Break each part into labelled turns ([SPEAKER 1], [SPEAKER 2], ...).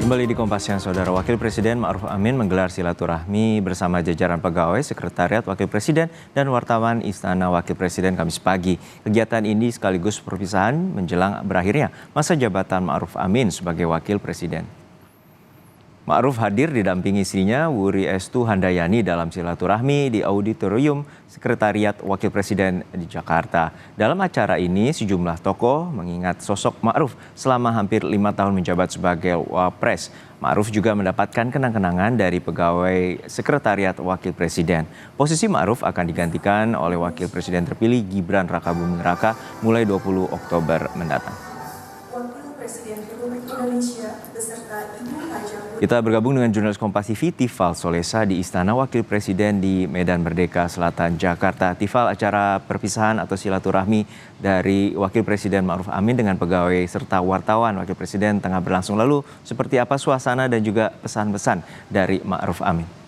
[SPEAKER 1] Kembali di Kompas Siang, Saudara. Wakil Presiden Ma'ruf Amin menggelar silaturahmi bersama jajaran pegawai, sekretariat Wakil Presiden, dan wartawan Istana Wakil Presiden Kamis pagi. Kegiatan ini sekaligus perpisahan menjelang berakhirnya masa jabatan Ma'ruf Amin sebagai Wakil Presiden. Ma'ruf hadir didampingi istrinya Wuri Estu Handayani dalam silaturahmi di Auditorium Sekretariat Wakil Presiden di Jakarta. Dalam acara ini sejumlah tokoh mengingat sosok Ma'ruf selama hampir 5 tahun menjabat sebagai Wapres. Ma'ruf juga mendapatkan kenang-kenangan dari pegawai Sekretariat Wakil Presiden. Posisi Ma'ruf akan digantikan oleh Wakil Presiden terpilih Gibran Rakabuming Raka mulai 20 Oktober mendatang. Wakil Presiden Republik Indonesia beserta Ibu Haja. Kita bergabung dengan jurnalis Kompas TV Tifal Solesa di Istana Wakil Presiden di Medan Merdeka Selatan, Jakarta. Tifal, acara perpisahan atau silaturahmi dari Wakil Presiden Ma'ruf Amin dengan pegawai serta wartawan Wakil Presiden tengah berlangsung. Lalu seperti apa suasana dan juga pesan-pesan dari Ma'ruf Amin?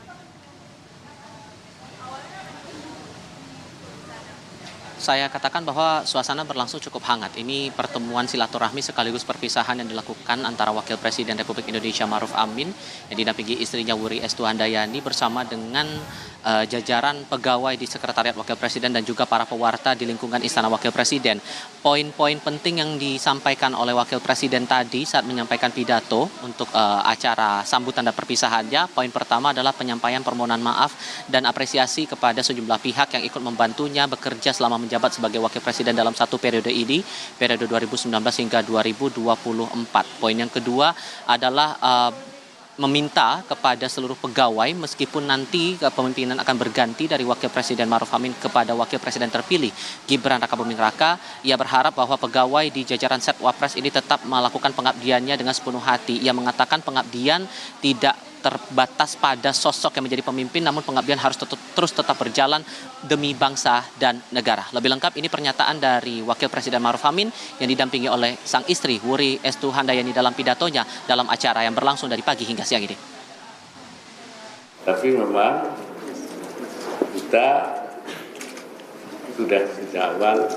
[SPEAKER 2] Saya katakan bahwa suasana berlangsung cukup hangat. Ini pertemuan silaturahmi sekaligus perpisahan yang dilakukan antara Wakil Presiden Republik Indonesia Ma'ruf Amin yang didampingi istrinya Wuri Estu Handayani bersama dengan jajaran pegawai di Sekretariat Wakil Presiden dan juga para pewarta di lingkungan Istana Wakil Presiden. Poin-poin penting yang disampaikan oleh Wakil Presiden tadi saat menyampaikan pidato untuk acara sambutan dan perpisahannya, poin pertama adalah penyampaian permohonan maaf dan apresiasi kepada sejumlah pihak yang ikut membantunya bekerja selama menjabat sebagai Wakil Presiden dalam satu periode ini, periode 2019 hingga 2024. Poin yang kedua adalah meminta kepada seluruh pegawai meskipun nanti kepemimpinan akan berganti dari Wakil Presiden Ma'ruf Amin kepada Wakil Presiden terpilih Gibran Rakabuming Raka, ia berharap bahwa pegawai di jajaran Setwapres ini tetap melakukan pengabdiannya dengan sepenuh hati. Ia mengatakan pengabdian tidak terbatas pada sosok yang menjadi pemimpin, namun pengabdian harus terus tetap berjalan demi bangsa dan negara. Lebih lengkap ini pernyataan dari Wakil Presiden Ma'ruf Amin yang didampingi oleh sang istri Wuri Estu Handayani dalam pidatonya dalam acara yang berlangsung dari pagi hingga siang ini.
[SPEAKER 3] Tapi memang kita sudah sejak awal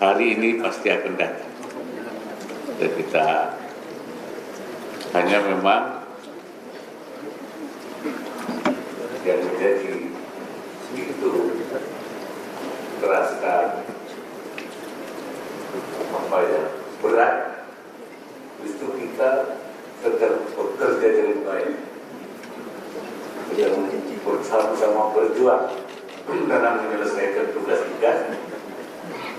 [SPEAKER 3] hari ini pasti akan datang. Dan kita hanya memang yang menjadi itu terasa berat, itu kita sedang bekerja dengan baik, yang bersama-sama berjuang dalam menyelesaikan tugas-tugas.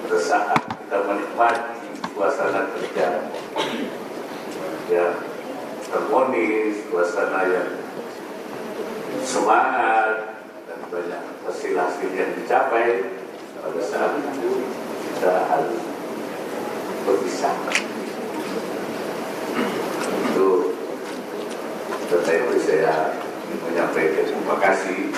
[SPEAKER 3] Pada saat kita menikmati suasana kerja yang harmonis, suasana yang semangat dan banyak hasil-hasil yang dicapai, pada saat itu kita harus berpisah. Itu saya menyampaikan terima kasih.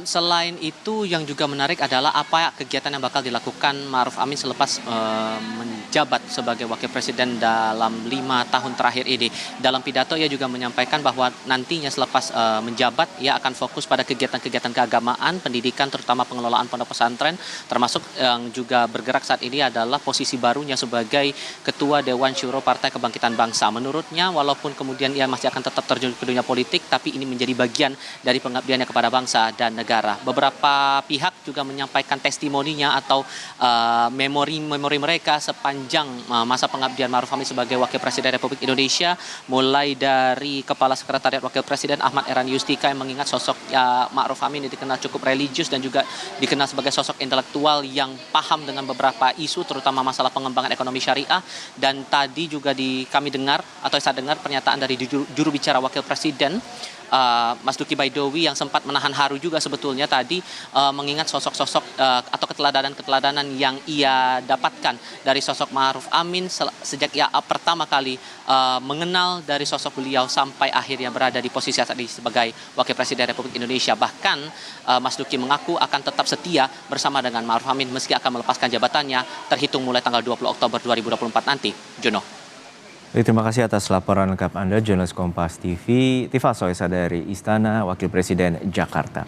[SPEAKER 2] Selain itu yang juga menarik adalah apa kegiatan yang bakal dilakukan Ma'ruf Amin selepas menjabat sebagai Wakil Presiden dalam 5 tahun terakhir ini. Dalam pidato ia juga menyampaikan bahwa nantinya selepas menjabat ia akan fokus pada kegiatan-kegiatan keagamaan, pendidikan, terutama pengelolaan pondok pesantren, termasuk yang juga bergerak saat ini adalah posisi barunya sebagai Ketua Dewan Syuro Partai Kebangkitan Bangsa. Menurutnya walaupun kemudian ia masih akan tetap terjun ke dunia politik, tapi ini menjadi bagian dari pengabdiannya kepada bangsa dan negara. Beberapa pihak juga menyampaikan testimoninya atau memori mereka sepanjang masa pengabdian Ma'ruf Amin sebagai Wakil Presiden Republik Indonesia, mulai dari Kepala Sekretariat Wakil Presiden Ahmad Eran Yustika yang mengingat sosok Ma'ruf Amin yang dikenal cukup religius dan juga dikenal sebagai sosok intelektual yang paham dengan beberapa isu terutama masalah pengembangan ekonomi syariah. Dan tadi juga kami dengar atau saya dengar pernyataan dari juru bicara Wakil Presiden Mas Duki Baidowi yang sempat menahan haru juga sebetulnya tadi mengingat sosok-sosok atau keteladanan-keteladanan yang ia dapatkan dari sosok Ma'ruf Amin sejak ia pertama kali mengenal dari sosok beliau sampai akhirnya berada di posisi saat ini sebagai Wakil Presiden Republik Indonesia. Bahkan Mas Duki mengaku akan tetap setia bersama dengan Ma'ruf Amin meski akan melepaskan jabatannya terhitung mulai tanggal 20 Oktober 2024 nanti. Jono.
[SPEAKER 1] Terima kasih atas laporan lengkap Anda, jurnalis Kompas TV, Tifa Soesa dari Istana Wakil Presiden Jakarta.